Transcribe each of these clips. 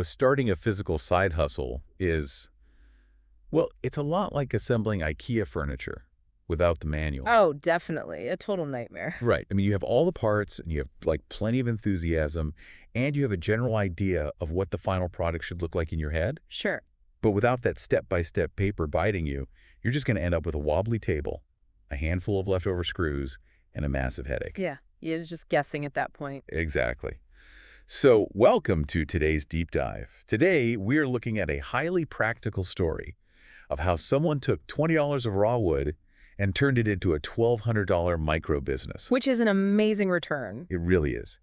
Starting a physical side hustle is, well, it's a lot like assembling IKEA furniture without the manual. Oh, definitely. A total nightmare. Right. I mean, you have all the parts and you have plenty of enthusiasm and you have a general idea of what the final product should look like in your head. Sure. But without that step-by-step paper guiding you, you're just going to end up with a wobbly table, a handful of leftover screws, and a massive headache. Yeah. You're just guessing at that point. Exactly. So welcome to today's deep dive. Today, we're looking at a highly practical story of how someone took $20 of raw wood and turned it into a $1,200 micro business. Which is an amazing return. It really is.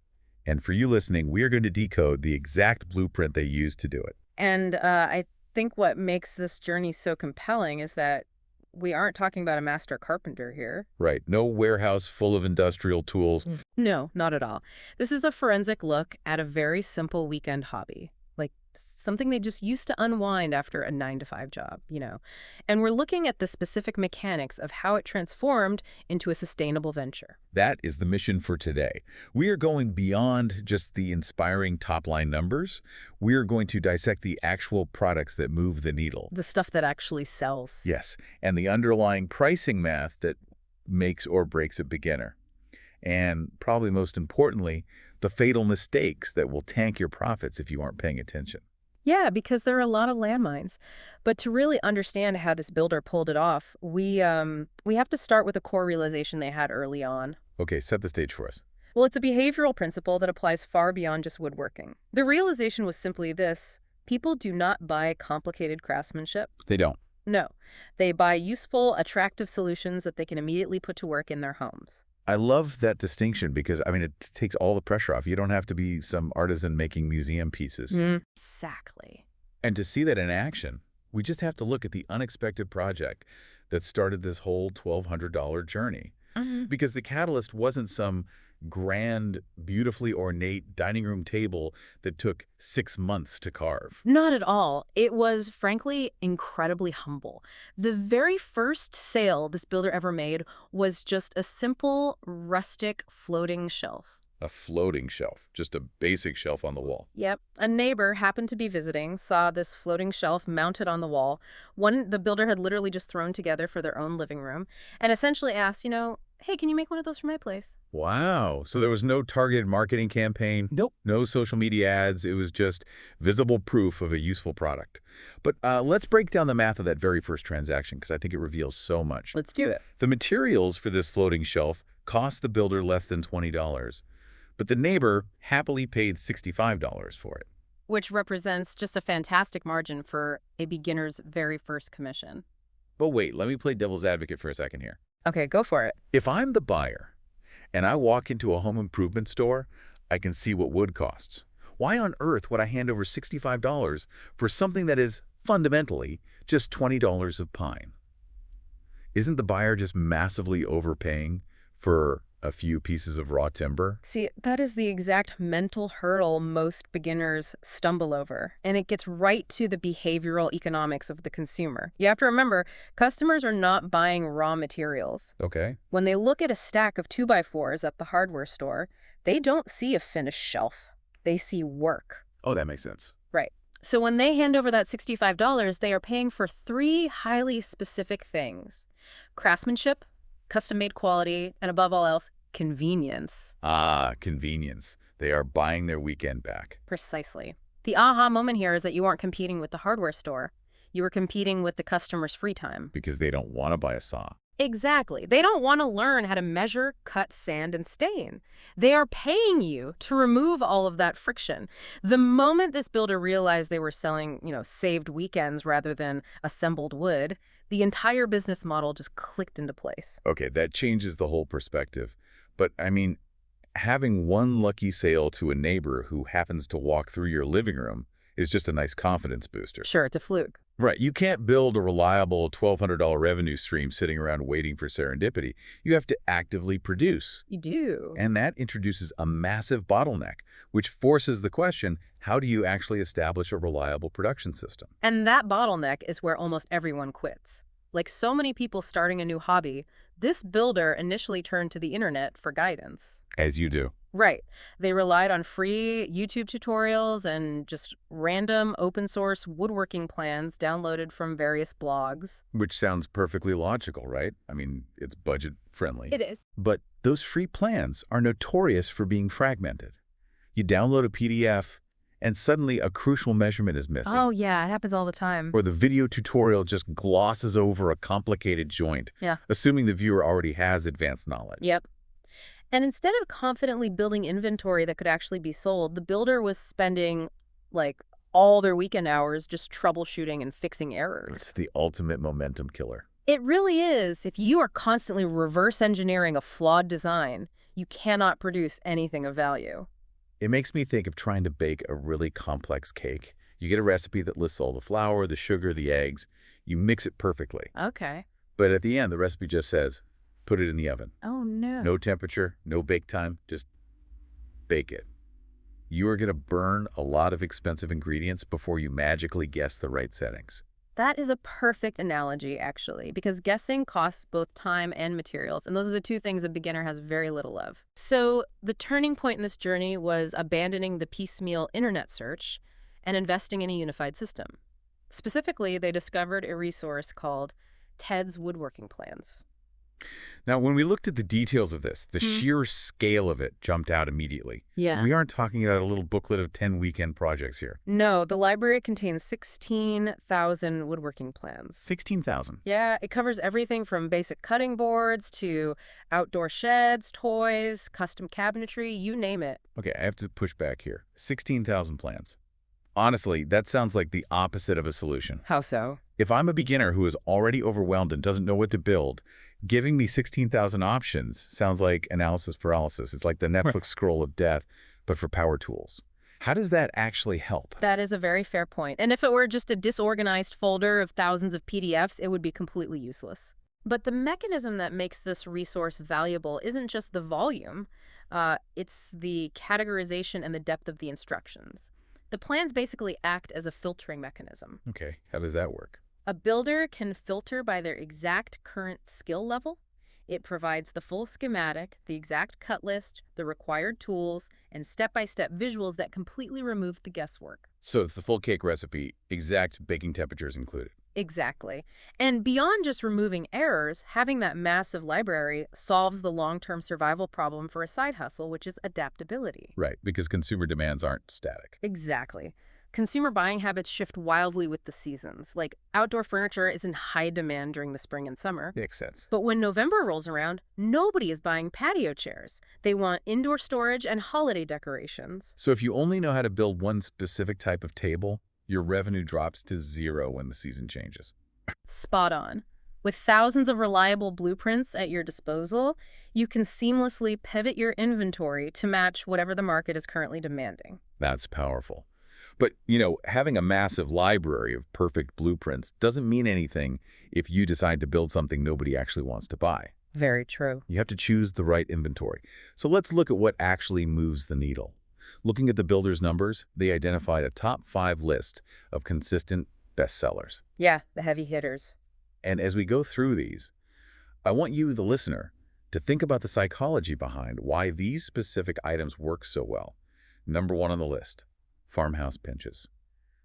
And for you listening, we are going to decode the exact blueprint they used to do it. And I think what makes this journey so compelling is that we aren't talking about a master carpenter here. Right. No warehouse full of industrial tools. No, not at all. This is a forensic look at a very simple weekend hobby, like something they just used to unwind after a 9-to-5 job, And we're looking at the specific mechanics of how it transformed into a sustainable venture. That is the mission for today. We are going beyond just the inspiring top-line numbers. We are going to dissect the actual products that move the needle. The stuff that actually sells. Yes, and the underlying pricing math that makes or breaks a beginner. And probably most importantly, the fatal mistakes that will tank your profits if you aren't paying attention. Yeah, because there are a lot of landmines. But to really understand how this builder pulled it off, we have to start with a core realization they had early on. Okay, set the stage for us. Well, it's a behavioral principle that applies far beyond just woodworking. The realization was simply this: people do not buy complicated craftsmanship. They don't. No, they buy useful, attractive solutions that they can immediately put to work in their homes. I love that distinction because, it takes all the pressure off. You don't have to be some artisan making museum pieces. Exactly. And to see that in action, we just have to look at the unexpected project that started this whole $1,200 journey. Because the catalyst wasn't some grand, beautifully ornate dining room table that took 6 months to carve. Not at all. It was, frankly, incredibly humble. The very first sale this builder ever made was just a simple, rustic, floating shelf. A floating shelf, just a basic shelf on the wall. Yep. A neighbor happened to be visiting, saw this floating shelf mounted on the wall, one the builder had literally just thrown together for their own living room, and essentially asked, hey, can you make one of those for my place? Wow. So there was no targeted marketing campaign? Nope. No social media ads. It was just visible proof of a useful product. But let's break down the math of that very first transaction because I think it reveals so much. Let's do it. The materials for this floating shelf cost the builder less than $20, but the neighbor happily paid $65 for it. Which represents just a fantastic margin for a beginner's very first commission. But wait, let me play devil's advocate for a second here. Okay, go for it. If I'm the buyer and I walk into a home improvement store, I can see what wood costs. Why on earth would I hand over $65 for something that is fundamentally just $20 of pine? Isn't the buyer just massively overpaying for a few pieces of raw timber? See, that is the exact mental hurdle most beginners stumble over, and it gets right to the behavioral economics of the consumer. You have to remember, customers are not buying raw materials. Okay. When they look at a stack of 2x4s at the hardware store, they don't see a finished shelf. They see work. Oh, that makes sense. Right. So when they hand over that $65, they are paying for 3 highly specific things: craftsmanship, custom-made quality, and above all else, convenience. Ah, convenience. They are buying their weekend back. Precisely. The aha moment here is that you aren't competing with the hardware store. You are competing with the customer's free time. Because they don't want to buy a saw. Exactly. They don't want to learn how to measure, cut, sand, and stain. They are paying you to remove all of that friction. The moment this builder realized they were selling, saved weekends rather than assembled wood, the entire business model just clicked into place. Okay, that changes the whole perspective. But, having one lucky sale to a neighbor who happens to walk through your living room is just a nice confidence booster. Sure, it's a fluke. Right. You can't build a reliable $1,200 revenue stream sitting around waiting for serendipity. You have to actively produce. You do. And that introduces a massive bottleneck, which forces the question, how do you actually establish a reliable production system? And that bottleneck is where almost everyone quits. Like so many people starting a new hobby, this builder initially turned to the internet for guidance. As you do. Right. They relied on free YouTube tutorials and just random open source woodworking plans downloaded from various blogs. Which sounds perfectly logical, right? I mean, it's budget friendly. It is. But those free plans are notorious for being fragmented. You download a PDF, and suddenly a crucial measurement is missing. Oh, yeah, it happens all the time. Or the video tutorial just glosses over a complicated joint, Yeah. assuming the viewer already has advanced knowledge. Yep. And instead of confidently building inventory that could actually be sold, the builder was spending, like, all their weekend hours just troubleshooting and fixing errors. It's the ultimate momentum killer. It really is. If you are constantly reverse engineering a flawed design, you cannot produce anything of value. It makes me think of trying to bake a really complex cake. You get a recipe that lists all the flour, the sugar, the eggs. You mix it perfectly. Okay. But at the end, the recipe just says, put it in the oven. Oh, no. No temperature, no bake time, just bake it. You are going to burn a lot of expensive ingredients before you magically guess the right settings. That is a perfect analogy, actually, because guessing costs both time and materials, and those are the two things a beginner has very little of. So the turning point in this journey was abandoning the piecemeal internet search and investing in a unified system. Specifically, they discovered a resource called Teds WoodWorking Plans. Now, when we looked at the details of this, the sheer scale of it jumped out immediately. Yeah. We aren't talking about a little booklet of 10 weekend projects here. No, the library contains 16,000 woodworking plans. 16,000. Yeah, it covers everything from basic cutting boards to outdoor sheds, toys, custom cabinetry, you name it. Okay, I have to push back here. 16,000 plans. Honestly, that sounds like the opposite of a solution. How so? If I'm a beginner who is already overwhelmed and doesn't know what to build, giving me 16,000 options sounds like analysis paralysis. It's like the Netflix scroll of death, but for power tools. How does that actually help? That is a very fair point. And if it were just a disorganized folder of thousands of PDFs, it would be completely useless. But the mechanism that makes this resource valuable isn't just the volume, it's the categorization and the depth of the instructions. The plans basically act as a filtering mechanism. Okay, how does that work? A builder can filter by their exact current skill level. It provides the full schematic, the exact cut list, the required tools, and step-by-step visuals that completely remove the guesswork. So it's the full cake recipe, exact baking temperatures included. Exactly. And beyond just removing errors, having that massive library solves the long-term survival problem for a side hustle, which is adaptability. Right, because consumer demands aren't static. Exactly. Consumer buying habits shift wildly with the seasons. Like, outdoor furniture is in high demand during the spring and summer. Makes sense. But when November rolls around, nobody is buying patio chairs. They want indoor storage and holiday decorations. So if you only know how to build one specific type of table, your revenue drops to zero when the season changes. Spot on. With thousands of reliable blueprints at your disposal, you can seamlessly pivot your inventory to match whatever the market is currently demanding. That's powerful. But, having a massive library of perfect blueprints doesn't mean anything if you decide to build something nobody actually wants to buy. Very true. You have to choose the right inventory. So let's look at what actually moves the needle. Looking at the builder's numbers, they identified a top 5 list of consistent bestsellers. Yeah, the heavy hitters. And as we go through these, I want you, the listener, to think about the psychology behind why these specific items work so well. Number 1 on the list, farmhouse benches.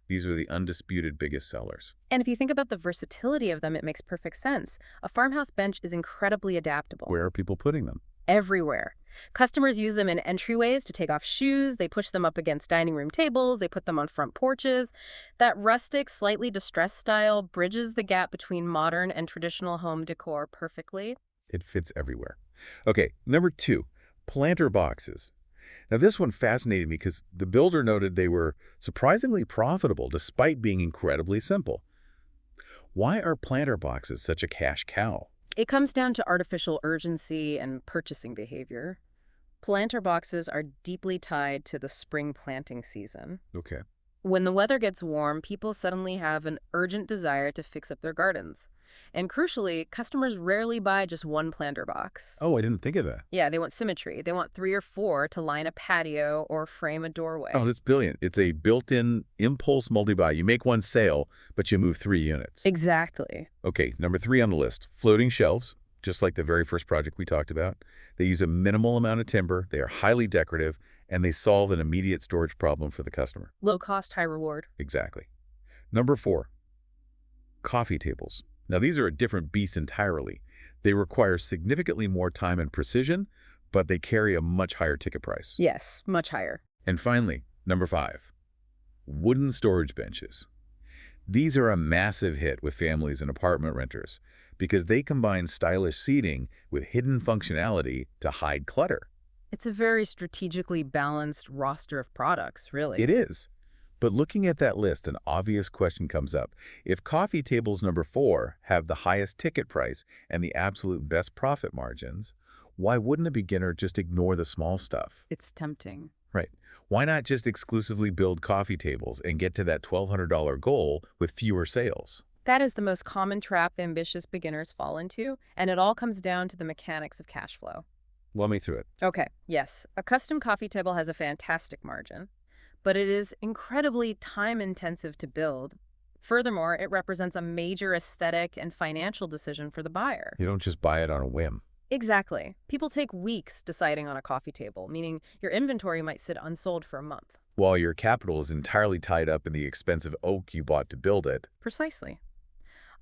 These are the undisputed biggest sellers. And if you think about the versatility of them, it makes perfect sense. A farmhouse bench is incredibly adaptable. Where are people putting them? Everywhere. Customers use them in entryways to take off shoes, they push them up against dining room tables, they put them on front porches. That rustic, slightly distressed style bridges the gap between modern and traditional home decor perfectly. It fits everywhere. Okay, number 2, planter boxes. Now this one fascinated me because the builder noted they were surprisingly profitable despite being incredibly simple. Why are planter boxes such a cash cow? It comes down to artificial urgency and purchasing behavior. Planter boxes are deeply tied to the spring planting season. Okay. When the weather gets warm, people suddenly have an urgent desire to fix up their gardens. And crucially, customers rarely buy just one planter box. Oh, I didn't think of that. Yeah, they want symmetry. They want 3 or 4 to line a patio or frame a doorway. Oh, that's brilliant. It's a built-in impulse multi-buy. You make one sale, but you move 3 units. Exactly. Okay, number 3 on the list, floating shelves. just like the very first project we talked about. They use a minimal amount of timber, they are highly decorative, and they solve an immediate storage problem for the customer. Low cost, high reward. Exactly. Number 4, coffee tables. Now, these are a different beast entirely. They require significantly more time and precision, but they carry a much higher ticket price. Yes, much higher. And finally, number 5, wooden storage benches. These are a massive hit with families and apartment renters because they combine stylish seating with hidden functionality to hide clutter. It's a very strategically balanced roster of products, really. It is. But looking at that list, an obvious question comes up. If coffee tables number 4 have the highest ticket price and the absolute best profit margins, why wouldn't a beginner just ignore the small stuff? It's tempting. Right. Why not just exclusively build coffee tables and get to that $1,200 goal with fewer sales? That is the most common trap ambitious beginners fall into, and it all comes down to the mechanics of cash flow. Walk me through it. Okay, yes, a custom coffee table has a fantastic margin, but it is incredibly time-intensive to build. Furthermore, it represents a major aesthetic and financial decision for the buyer. You don't just buy it on a whim. Exactly. People take weeks deciding on a coffee table, meaning your inventory might sit unsold for a month. While your capital is entirely tied up in the expensive oak you bought to build it. Precisely.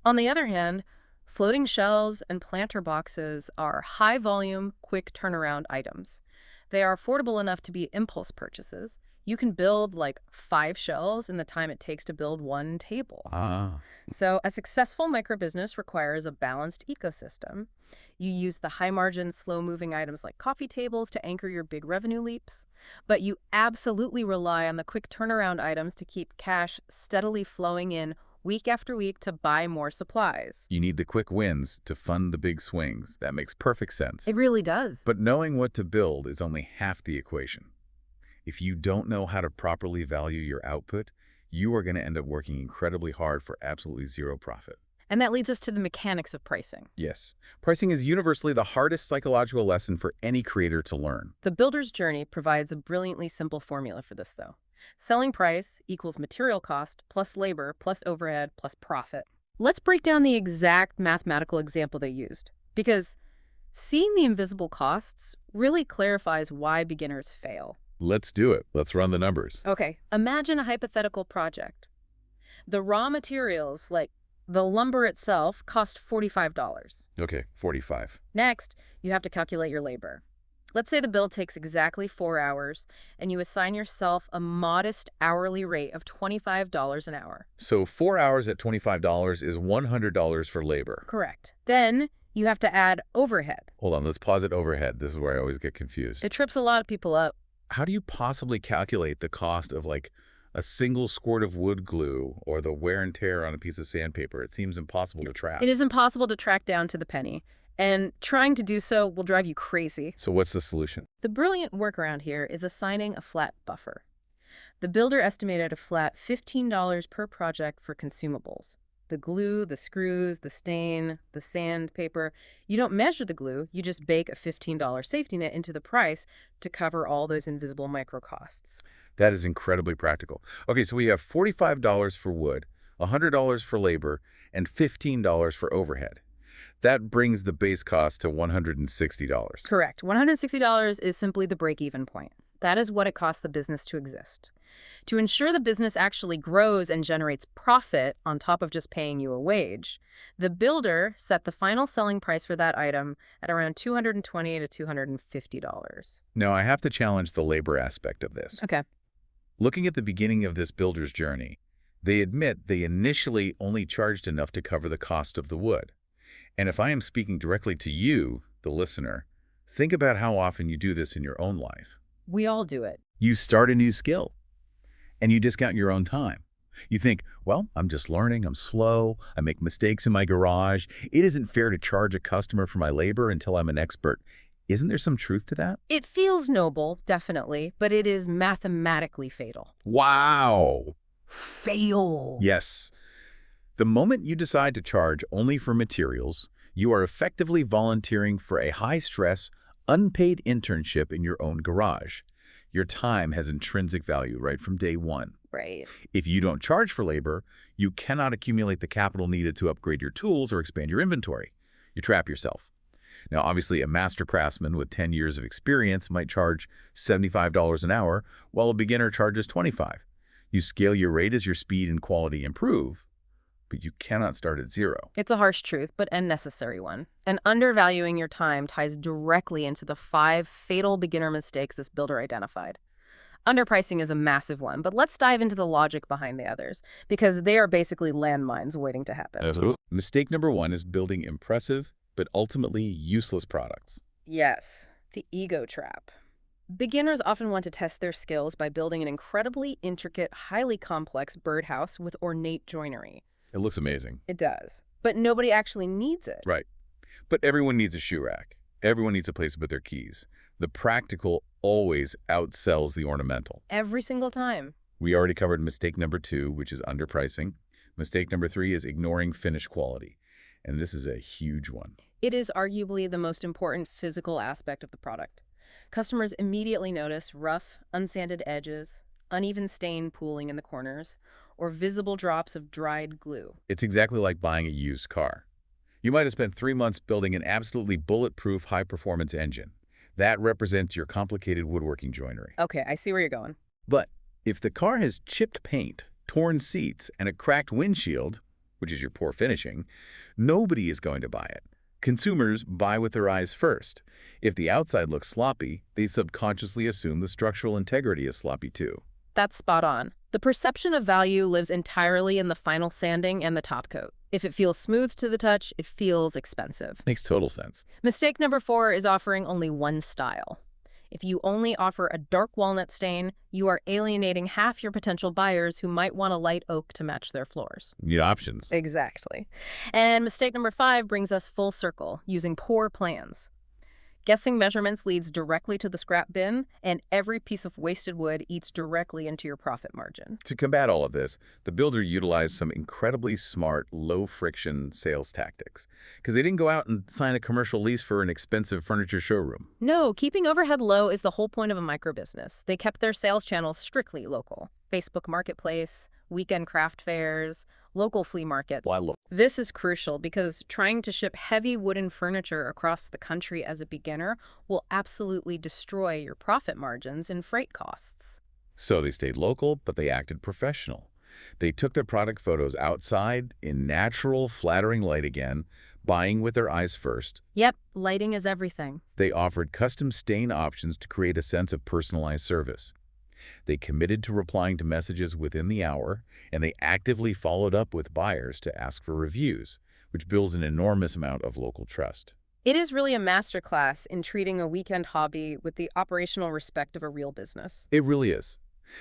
On the other hand, floating shelves and planter boxes are high-volume, quick turnaround items. They are affordable enough to be impulse purchases. You can build like 5 shelves in the time it takes to build 1 table. So a successful microbusiness requires a balanced ecosystem. You use the high-margin, slow-moving items like coffee tables to anchor your big revenue leaps, but you absolutely rely on the quick turnaround items to keep cash steadily flowing in week after week to buy more supplies. You need the quick wins to fund the big swings. That makes perfect sense. It really does. But knowing what to build is only half the equation. If you don't know how to properly value your output, you are going to end up working incredibly hard for absolutely zero profit. And that leads us to the mechanics of pricing. Yes, pricing is universally the hardest psychological lesson for any creator to learn. The builder's journey provides a brilliantly simple formula for this, though. Selling price equals material cost plus labor plus overhead plus profit. Let's break down the exact mathematical example they used, because seeing the invisible costs really clarifies why beginners fail. Let's do it. Let's run the numbers. Okay, imagine a hypothetical project. The raw materials, like the lumber itself, cost $45. Okay, 45. Next, you have to calculate your labor. Let's say the build takes exactly 4 hours, and you assign yourself a modest hourly rate of $25 an hour. So 4 hours at $25 is $100 for labor. Correct. Then you have to add overhead. Hold on, let's pause at overhead. This is where I always get confused. It trips a lot of people up. How do you possibly calculate the cost of like a single squirt of wood glue or the wear and tear on a piece of sandpaper? It seems impossible to track. It is impossible to track down to the penny, and trying to do so will drive you crazy. So what's the solution? The brilliant workaround here is assigning a flat buffer. The builder estimated a flat $15 per project for consumables. The glue, the screws, the stain, the sandpaper. You don't measure the glue, you just bake a $15 safety net into the price to cover all those invisible micro costs. That is incredibly practical. Okay, so we have $45 for wood, $100 for labor, and $15 for overhead. That brings the base cost to $160. Correct. $160 is simply the break-even point. That is what it costs the business to exist. To ensure the business actually grows and generates profit on top of just paying you a wage, the builder set the final selling price for that item at around $220 to $250. Now, I have to challenge the labor aspect of this. Okay. Looking at the beginning of this builder's journey, they admit they initially only charged enough to cover the cost of the wood. And if I am speaking directly to you, the listener, think about how often you do this in your own life. We all do it. You start a new skill, and you discount your own time. You think, well, I'm just learning, I'm slow, I make mistakes in my garage. It isn't fair to charge a customer for my labor until I'm an expert. Isn't there some truth to that? It feels noble, definitely, but it is mathematically fatal. Wow! Fail! Yes. The moment you decide to charge only for materials, you are effectively volunteering for a high-stress, unpaid internship in your own garage. Your time has intrinsic value right from day one. Right. If you don't charge for labor, you cannot accumulate the capital needed to upgrade your tools or expand your inventory. You trap yourself. Now, obviously, a master craftsman with 10 years of experience might charge $75 an hour, while a beginner charges $25. You scale your rate as your speed and quality improve, but you cannot start at zero. It's a harsh truth, but a necessary one. And undervaluing your time ties directly into the 5 fatal beginner mistakes this builder identified. Underpricing is a massive one, but let's dive into the logic behind the others, because they are basically landmines waiting to happen. Absolutely. Mistake number 1 is building impressive, but ultimately useless products. Yes, the ego trap. Beginners often want to test their skills by building an incredibly intricate, highly complex birdhouse with ornate joinery. It looks amazing. It does. But nobody actually needs it. Right. But everyone needs a shoe rack. Everyone needs a place to put their keys. The practical always outsells the ornamental. Every single time. We already covered mistake number 2, which is underpricing. Mistake number 3 is ignoring finish quality. And this is a huge one. It is arguably the most important physical aspect of the product. Customers immediately notice rough, unsanded edges, uneven stain pooling in the corners, or visible drops of dried glue. It's exactly like buying a used car. You might have spent 3 months building an absolutely bulletproof high-performance engine. That represents your complicated woodworking joinery. Okay, I see where you're going. But if the car has chipped paint, torn seats, and a cracked windshield, which is your poor finishing, nobody is going to buy it. Consumers buy with their eyes first. If the outside looks sloppy, they subconsciously assume the structural integrity is sloppy too. That's spot on. The perception of value lives entirely in the final sanding and the top coat. If it feels smooth to the touch, it feels expensive. Makes total sense. Mistake number 4 is offering only one style. If you only offer a dark walnut stain, you are alienating half your potential buyers who might want a light oak to match their floors. You need options. Exactly. And mistake number 5 brings us full circle, using poor plans. Guessing measurements leads directly to the scrap bin, and every piece of wasted wood eats directly into your profit margin. To combat all of this, the builder utilized some incredibly smart, low-friction sales tactics, because they didn't go out and sign a commercial lease for an expensive furniture showroom. No, keeping overhead low is the whole point of a microbusiness. They kept their sales channels strictly local. Facebook Marketplace, weekend craft fairs, local flea markets. Why look? This is crucial because trying to ship heavy wooden furniture across the country as a beginner will absolutely destroy your profit margins and freight costs. So they stayed local, but they acted professional. They took their product photos outside in natural, flattering light again, buying with their eyes first. Yep, lighting is everything. They offered custom stain options to create a sense of personalized service. They committed to replying to messages within the hour, and they actively followed up with buyers to ask for reviews, which builds an enormous amount of local trust. It is really a masterclass in treating a weekend hobby with the operational respect of a real business. It really is.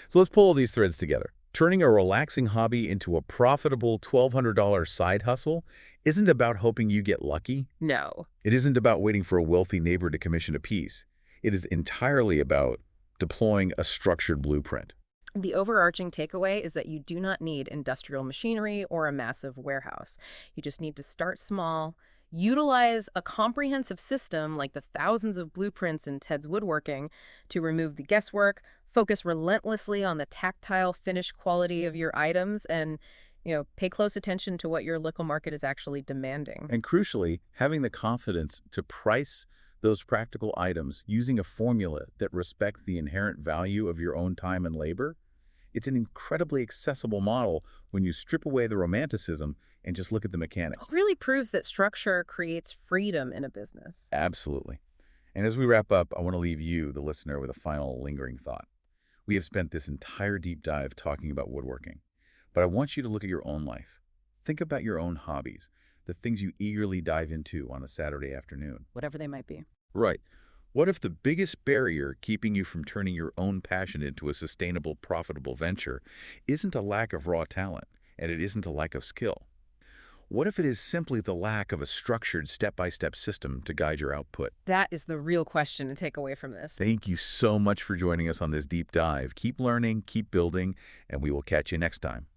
So let's pull all these threads together. Turning a relaxing hobby into a profitable $1,200 side hustle isn't about hoping you get lucky. No. It isn't about waiting for a wealthy neighbor to commission a piece. It is entirely about deploying a structured blueprint. The overarching takeaway is that you do not need industrial machinery or a massive warehouse. You just need to start small, utilize a comprehensive system like the thousands of blueprints in Teds WoodWorking to remove the guesswork, focus relentlessly on the tactile finish quality of your items, and pay close attention to what your local market is actually demanding. And crucially, having the confidence to price those practical items using a formula that respects the inherent value of your own time and labor. It's an incredibly accessible model when you strip away the romanticism and just look at the mechanics. It really proves that structure creates freedom in a business. Absolutely. And as we wrap up, I want to leave you, the listener, with a final lingering thought. We have spent this entire deep dive talking about woodworking, but I want you to look at your own life. Think about your own hobbies, the things you eagerly dive into on a Saturday afternoon. Whatever they might be. Right. What if the biggest barrier keeping you from turning your own passion into a sustainable, profitable venture isn't a lack of raw talent, and it isn't a lack of skill? What if it is simply the lack of a structured step-by-step system to guide your output? That is the real question to take away from this. Thank you so much for joining us on this deep dive. Keep learning, keep building, and we will catch you next time.